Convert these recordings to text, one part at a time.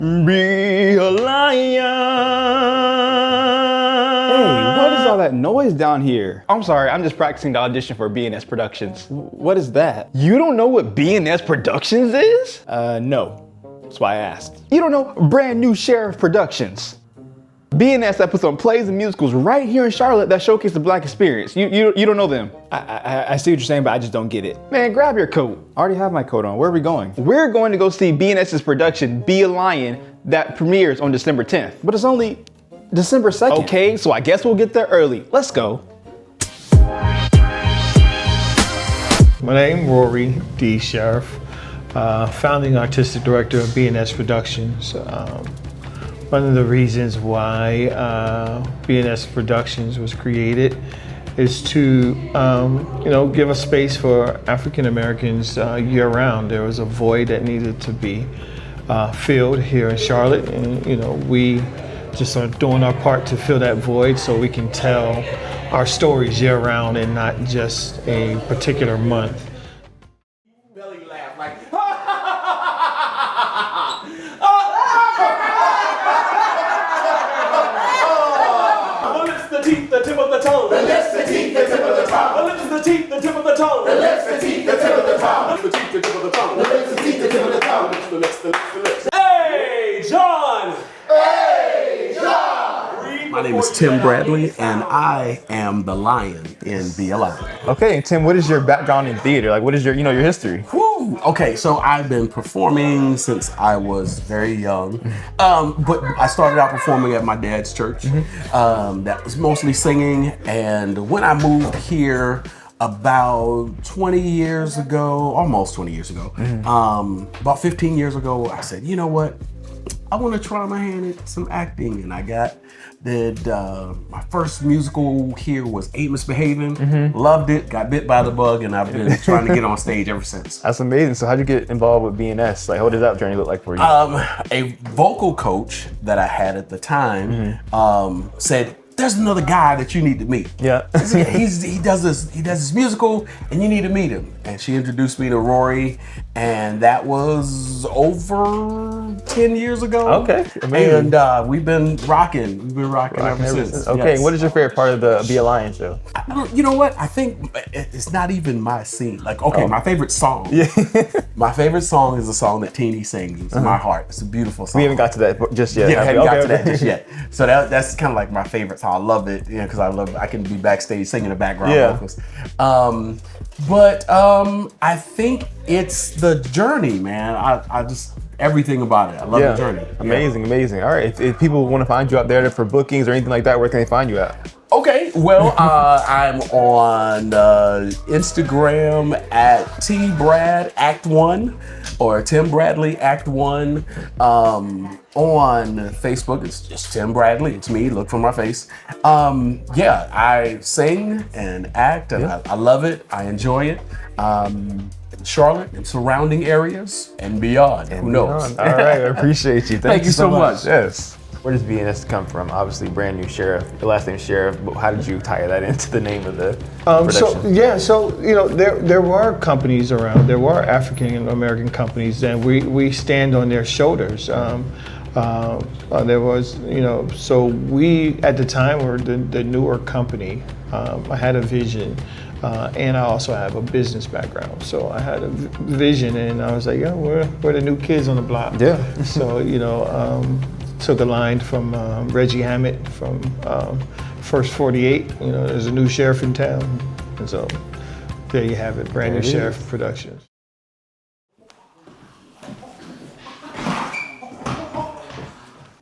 Be a lion. Hey, what is all that noise down here? I'm sorry, I'm just practicing the audition for BNS Productions. What is that? You don't know what BNS Productions is? No. That's why I asked. You don't know Brand New Sheriff Productions? BNS that puts on plays and musicals right here in Charlotte that showcase the Black experience. You don't know them? I see what you're saying, but I just don't get it. Man, grab your coat. I already have my coat on. Where are we going? We're going to go see BNS's production, Be a Lion, that premieres on December 10th. But it's only December 2nd. Okay, so I guess we'll get there early. Let's go. My name is Rory Sheriff, founding artistic director of BNS Productions. One of the reasons why BNS Productions was created is to give a space for African Americans year-round. There was a void that needed to be filled here in Charlotte, and we just are doing our part to fill that void so we can tell our stories year-round and not just a particular month. Belly laugh like the teeth, the tip of the tongue. The lips, the teeth, the tip of the tongue. The lips, the teeth, the tip of the tongue. The lips, the teeth, the tip of the tongue. The teeth, the tip of the tongue. The lips, the teeth, the tip of the tongue. The lips, the lips. Hey, John! Hey, John! My name is Tim Bradley, and I am the lion in Be a Lion. Okay, Tim, what is your background in theater? Like, what is your history? Woo! Okay, so I've been performing since I was very young, but I started out performing at my dad's church. That was mostly singing, and when I moved here about 20 years ago, almost 20 years ago, about 15 years ago, I said, you know what? I want to try my hand at some acting, and I did my first musical here was Ain't Misbehaving. Loved it, got bit by the bug, and I've been trying to get on stage ever since. That's amazing. So how'd you get involved with BNS? Like, what does that journey look like for you? A vocal coach that I had at the time said, there's another guy that you need to meet. Yeah. he does this musical, and you need to meet him. And she introduced me to Rory, and that was over 10 years ago. Okay, amazing. And we've been rocking ever since. Okay, Yes. what is your favorite part of the Be a Lion show? You know what? I think it's not even my scene. Like, okay, my favorite song. Yeah. My favorite song is a song that Teenie sings, My Heart. It's a beautiful song. We haven't got to that just yet. Yeah, I haven't got to that okay. just yet. So that's kind of like my favorite song. I love it, because I can be backstage singing the background vocals. But I think it's the journey, man. I just, everything about it. I love the journey. Amazing. All right, if people want to find you out there for bookings or anything like that, where can they find you at? Okay, well, I'm on Instagram at TBradAct1 or Tim Bradley Act 1. On Facebook, it's just Tim Bradley. It's me. Look for my face. I sing and act, and I love it. I enjoy it. Charlotte and surrounding areas and beyond. Who knows? All right, I appreciate you. Thank you so much. Yes. Where does BNS come from? Obviously, Brand New Sheriff. The last name is Sheriff, but how did you tie that into the name of the production? There were companies around. There were African American companies, and we stand on their shoulders. There was, so we at the time were the newer company. I had a vision, and I also have a business background. So I had a vision, and I was like, yeah, we're the new kids on the block. Yeah. So took a line from Reggie Hammett from First 48. There's a new sheriff in town, and so there you have it. Brand New Sheriff Productions.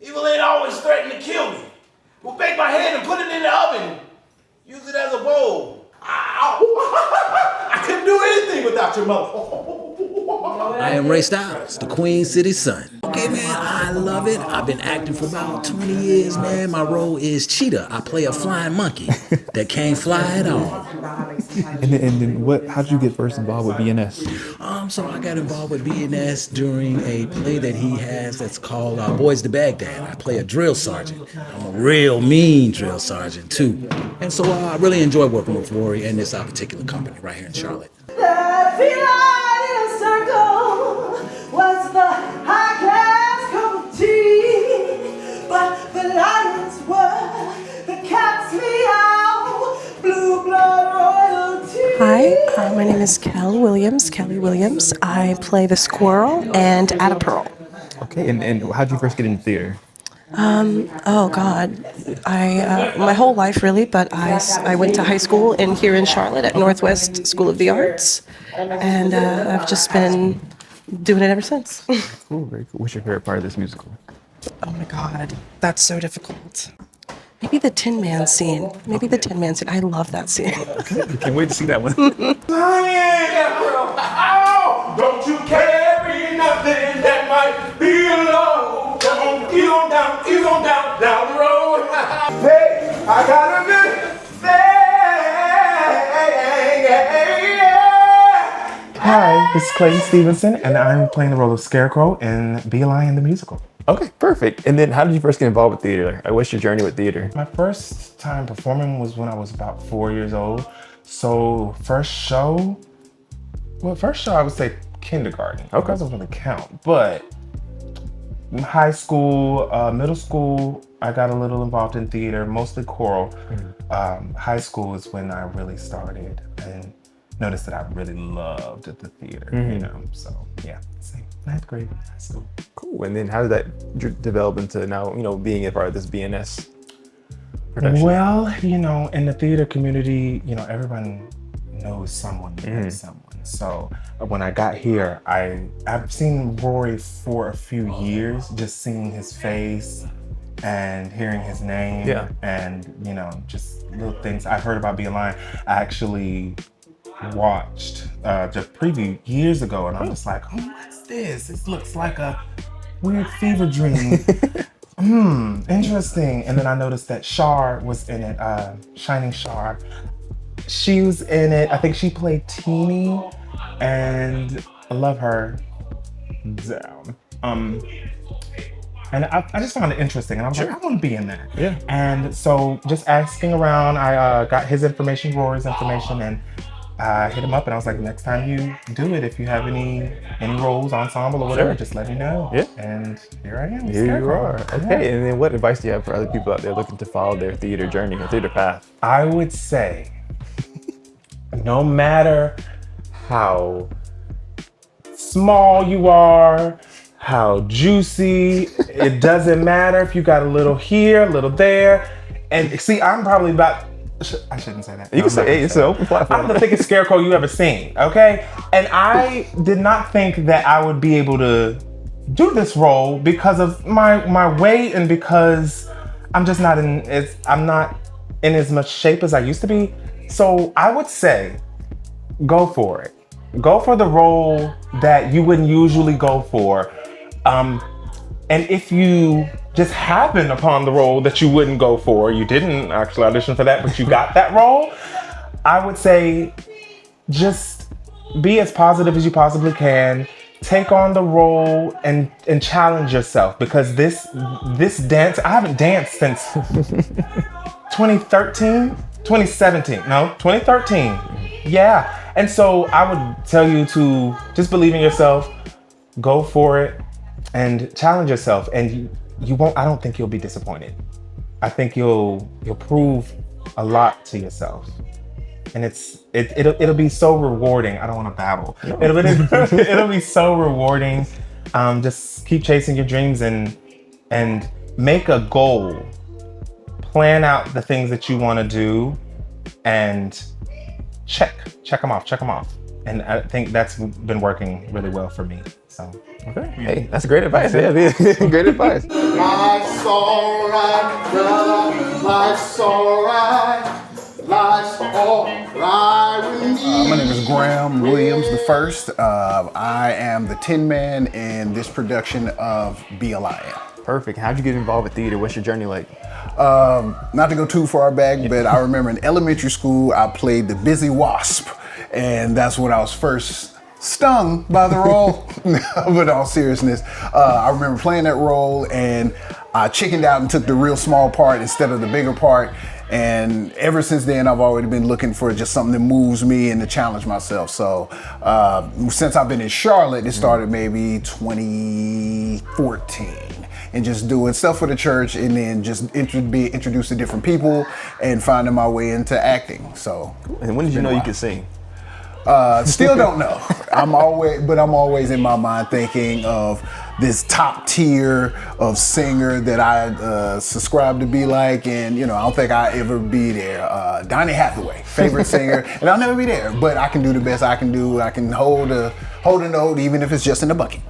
Evil ain't always threatened to kill me. We'll bake my head and put it in the oven. Use it as a bowl. Ow. I couldn't do anything without your mother. I am Ray Styles, the Queen City Son. Okay, man, I love it. I've been acting for about 20 years, man. My role is Cheetah. I play a flying monkey that can't fly at all. And then how did you get first involved with BNS? So I got involved with BNS during a play that he has that's called Boys to Baghdad. I play a drill sergeant. I'm a real mean drill sergeant, too. And so I really enjoy working with Rory and this particular company right here in Charlotte. What's the high class cup of tea? Hi, my name is Kelly Williams. I play the squirrel and Ada Pearl. Okay, and how'd you first get into theater? Oh God, my whole life really, but I went to high school here in Charlotte at Northwest School of the Arts, and I've just been doing it ever since. Cool, very cool. What's your favorite part of this musical? Oh my God, that's so difficult. Maybe the Tin Man scene. I love that scene. Can't wait to see that one. Don't you carry nothing that might be alone. Come on, ease on down the road. Hey, I got a good thing. Hi, this is Clayton Stevenson, and I'm playing the role of Scarecrow in Be a Lion the Musical. Okay, perfect. And then how did you first get involved with theater? What's your journey with theater? My first time performing was when I was about 4 years old. So first show I would say kindergarten. Okay. It doesn't really count, but in high school, middle school, I got a little involved in theater, mostly choral. High school is when I really started and noticed that I really loved the theater, you know, so yeah, same. Ninth grade, high school. Cool. And then how did that develop into now, you know, being a part of this BNS production? Well, you know, in the theater community, you know, everyone knows someone who knows someone. So when I got here, I've seen Rory for a few years, just seeing his face and hearing his name and, you know, just little things. I've heard about Be a Lion. I actually watched the preview years ago, and I'm just like, oh, what's this? This looks like a weird fever dream. Interesting. And then I noticed that Shar was in it, Shining Shar. She was in it. I think she played Teeny, and I love her. Down. And I just found it interesting, and I was like, I want to be in that. Yeah. And so just asking around, I got his information, Rory's information, and I hit him up, and I was like, next time you do it, if you have any roles, ensemble, or whatever, just let me know. Yeah. And here I am. Here you Scarecrow. are. Okay, and then what advice do you have for other people out there looking to follow their theater journey or theater path? I would say, no matter how small you are, how juicy, it doesn't matter if you got a little here, a little there. And see, I'm probably about, I shouldn't say that. You can say, hey, it's an open platform. I'm the thickest scarecrow you ever seen, okay? And I did not think that I would be able to do this role because of my weight and because I'm just not I'm not in as much shape as I used to be. So I would say, go for it. Go for the role that you wouldn't usually go for. And if you just happened upon the role that you wouldn't go for, you didn't actually audition for that, but you got that role, I would say just be as positive as you possibly can. Take on the role and challenge yourself, because this dance, I haven't danced since 2013. Yeah. And so I would tell you to just believe in yourself, go for it, and challenge yourself. And you won't, I don't think you'll be disappointed. I think you'll prove a lot to yourself. And it'll be so rewarding. I don't want to babble. No. It'll be so rewarding. Just keep chasing your dreams and make a goal. Plan out the things that you want to do and check them off. And I think that's been working really well for me. So, okay. Hey, that's great advice. Yeah, great advice. Life's alright, brother. Life's alright. Life's alright with me. My name is Graham Williams the First. I am the Tin Man in this production of Be a Lion. Perfect. How'd you get involved with theater? What's your journey like? Not to go too far back, but I remember in elementary school, I played the Busy Wasp. And that's when I was first stung by the role. But in all seriousness, I remember playing that role, and I chickened out and took the real small part instead of the bigger part. And ever since then, I've already been looking for just something that moves me and to challenge myself. So since I've been in Charlotte, it started maybe 2014. And just doing stuff for the church, and then just be introduced to different people and finding my way into acting. So. And when did you know you could sing? Still don't know. I'm always in my mind thinking of this top tier of singer that I subscribe to be like, and I don't think I'll ever be there. Donny Hathaway, favorite singer, and I'll never be there, but I can do the best I can do. I can hold a note, even if it's just in the bucket.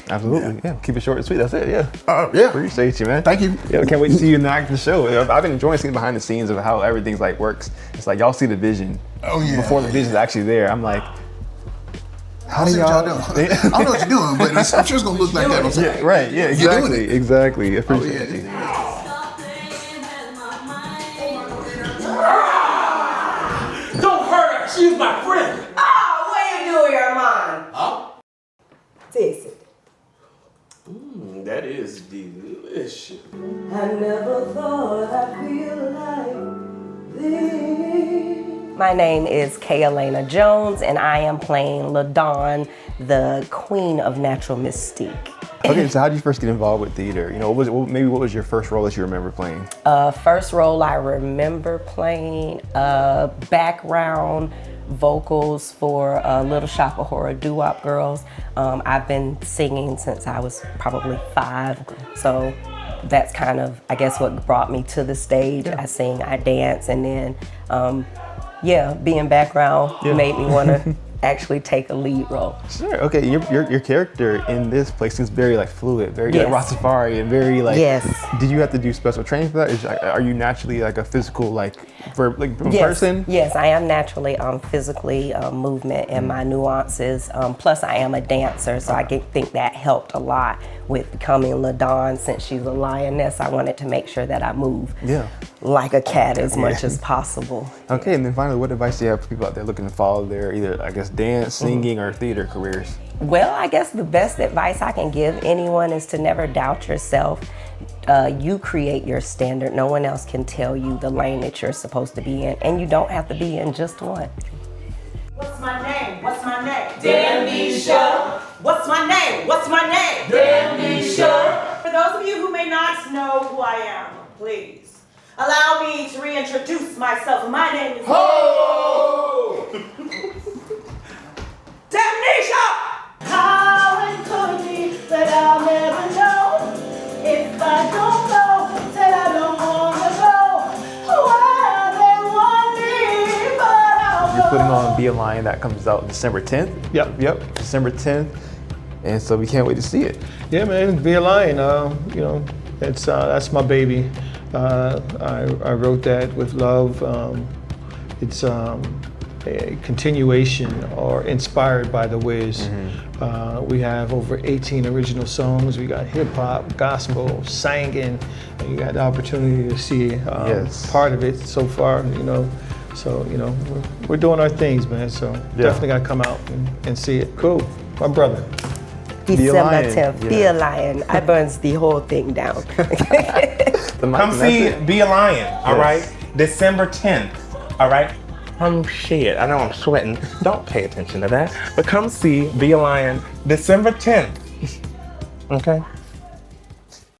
Absolutely, yeah. Keep it short and sweet. That's it, yeah. Yeah. Appreciate you, man. Thank you. Yeah, can't wait to see you in the acting show. I've been enjoying seeing behind the scenes of how everything's like works. It's like y'all see the vision. Oh yeah. Before the vision's actually there, I'm like, how do y'all doing? I don't know what you're doing, but I'm sure it's gonna look like that. Yeah, right. Yeah, exactly. Exactly. Appreciate you. Don't hurt her. She's my friend. Oh, what you do here, man? Huh? Taste it. That is delicious. I never thought I'd feel like this. My name is Kay Elena Jones, and I am playing LaDawn, the queen of natural mystique. Okay, so how did you first get involved with theater? What was your first role that you remember playing? First role I remember playing, background vocals for Little Shop of Horror Doo-Wop Girls. I've been singing since I was probably 5, so that's kind of, I guess, what brought me to the stage. I sing, I dance, and then being background made me want to actually take a lead role. Sure. Okay. Your character in this place seems very like fluid, very like Rastafari, and very like. Yes. Did you have to do special training for that? Are you naturally like a physical person? Yes, I am naturally physically movement and my nuances. Plus, I am a dancer, so I think that helped a lot with becoming LaDawn. Since she's a lioness, I wanted to make sure that I move like a cat as much as possible. Okay, and then finally, what advice do you have for people out there looking to follow their either, I guess, dance, singing, or theater careers? Well, I guess the best advice I can give anyone is to never doubt yourself. You create your standard. No one else can tell you the lane that you're supposed to be in, and you don't have to be in just one. What's my name? What's my name? Damnesia. What's my name? What's my name? Damnesia. For those of you who may not know who I am, please allow me to reintroduce myself. My name is Ho! Damnesia! How it could be that I'll never know if I don't go, that I don't wanna go where they want me, but I'll You're putting on Be a Lion, that comes out December 10th. Yep. December 10th, and so we can't wait to see it. Yeah, man, Be a Lion. It's that's my baby. I wrote that with love. It's a continuation or inspired by The Wiz. We have over 18 original songs. We got hip hop, gospel, singing. And you got the opportunity to see part of it so far. So we're doing our things, man. So definitely got to come out and see it. Cool, my brother. December 10th, Be a Lion. I burns the whole thing down. Come see Be a Lion, all right? December 10th, all right? Shit, I know I'm sweating. Don't pay attention to that. But come see Be a Lion December 10th, okay?